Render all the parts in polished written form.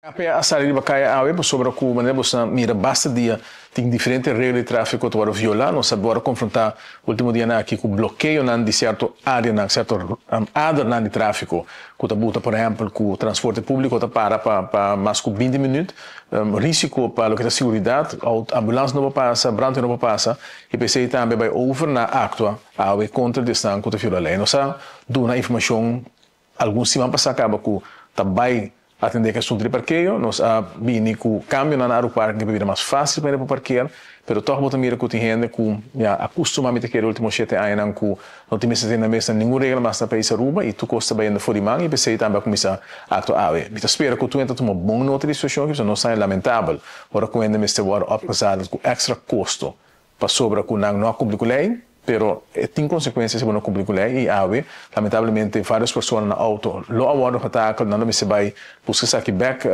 A sair de caia awe sobre a maneira você mira basta dia tem diferentes regras de tráfego que agora violar nós agora confrontar o último dia aqui com bloqueio de certo área na certo área de tráfego que tá buta por exemplo com o transporte público tá para mais que 20 minutos risco para a segurança ambulância não passa brandweer não passa e pensei também vai over na actua awe contra distância que tá violar lei nós dá uma informação alguns semana passada acaba com também atender a questão de parqueio, nós vimos que o câmbio na aeroporto que é mais fácil para parquear, mas todo mundo mira que tem gente que acostumamente que o último 7 anos que não tem na mesa nenhuma regra mais na país Aruba e tu custa bem na fora mão e pensei também começar a atuar. Eu espero que tu entra uma boa nota de situação que não seja lamentável, agora que ainda me está agora opesado com extra custo para sobre que não cumpre com a lei. Pero tem consequências se você não cumprir com a lei e lamentavelmente várias pessoas na auto lo award ataque não se vai buscar aqui back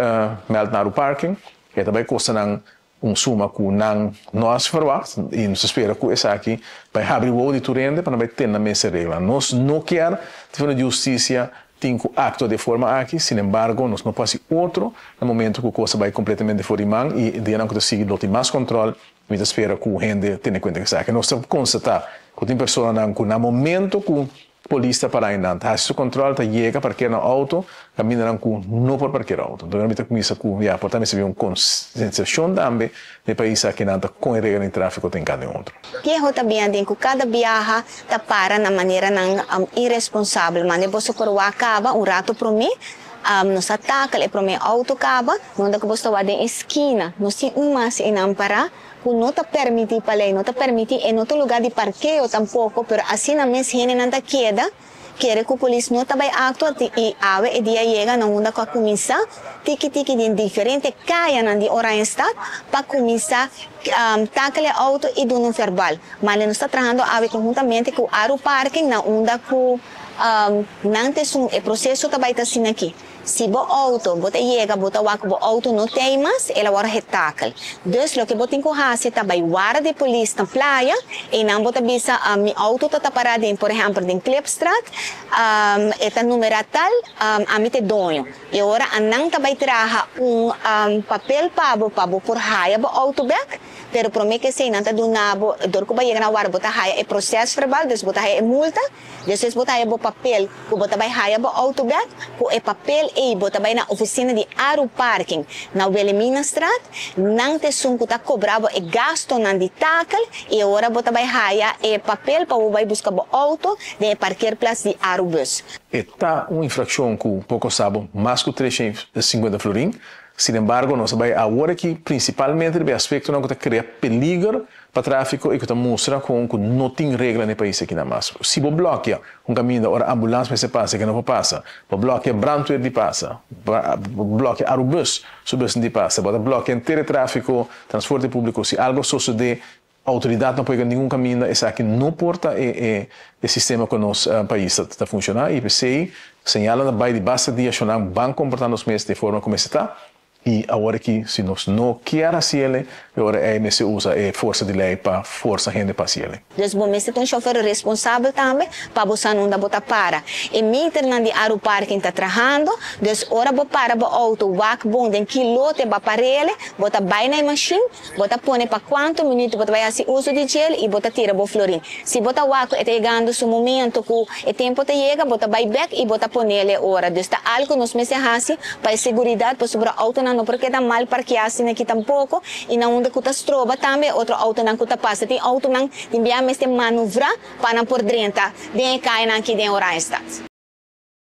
meld naar o parking e também custa suma que não nós verwacht e nos espera que essa aqui vai abrir o de turende para não ter na mesa regra nós não quer ter uma justiça tem que acto de forma aqui, sin embargo, nós não pode outro no momento que a coisa vai completamente fora de mão e de não conseguir ter mais controle, mas espera que a gente tenha em conta que isso nós temos que constatar que tem pessoas que no momento que o polícia para ainda faz seu controle, chega parquear no auto, caminham com não por parquear auto. Então, a gente começa com portanto, se vê uma conscientização também de país que não com a regra de tráfego tem cada outro. Que é também tem que cada viaja tá para na maneira não irresponsável, mas depois por o acaba rato para mim nos ataca é para mim auto acaba, não dá que você vai em esquina, não se mas e não para não te permite para lei, não te permite em outro lugar de parqueio tampouco, mas assim na mesa gente não te queda, quer que a polícia não também atua e ave e dia chega não anda com a comissão, tiki de diferente caia na de hora estado para começar tackle auto e do não verbal, mas ele está trabalhando ave conjuntamente com o aeroparking na onda com não tem o processo também está assim aqui. Se o auto, você chega, o auto não tem mais, ela vai retacle. Então, o que você tem que fazer também, guarda de polícia na praia, e não você bisa, meu auto está parado, por exemplo, em Klepstraat, está número tal, a mim te dono. E agora, não também traga papel para por raia o auto back, pero para mim que se não está donado, dor que vai chegar na hora, você raia é processo verbal, depois você raia é multa, depois você raia o papel, que você vai raia o auto back, que é papel e bota bem na oficina de aeroparking na Wilhelmina Straat, não te sunco tá cobrado e gasto na de tackle e agora bota bem raia e papel para vai buscar o auto de parquear place de aerobus. Está uma infração que pouco sabe, mais que 350 florim. Sin embargo, nós vamos agora que principalmente o aspecto não que cria peligro para o tráfico e que mostra que não tem regra no país aqui na mais. Se você bloqueia caminho da ambulância se passa que não passa, você bloqueia brandweer de passa, bloqueia aerobus, subus de passa, você bloqueia inteiro tráfico, transporte público, se algo sucede a autoridade não pode nenhum caminho, isso aqui não porta o sistema que o nosso país está funcionando e você señala na de basta de acionar vão comportar os meses de forma como está. E agora que se nós não queremos fazer, agora a AMC usa a força de lei para forçar a gente para fazer. Então, você tem um chofer responsável também para você não botar para. E meter na de aeroparking está trabalhando, então, ora você para o auto, vai bom, tem quilote para aparelho, bota bem na machine, bota põe para quanto minutos, bota vai fazer uso de gel e bota tira o florim. Se bota o água está chegando no momento que o tempo está chega, bota vai back e bota põe ele ora. Então, está algo nos meses assim para a segurança, para sobre o auto não porque está mal parqueado aqui tampouco e não onde que está trova também outro auto não que está passa tem auto não tem bem mas tem manobrar para não por dentro de cair aqui de hora está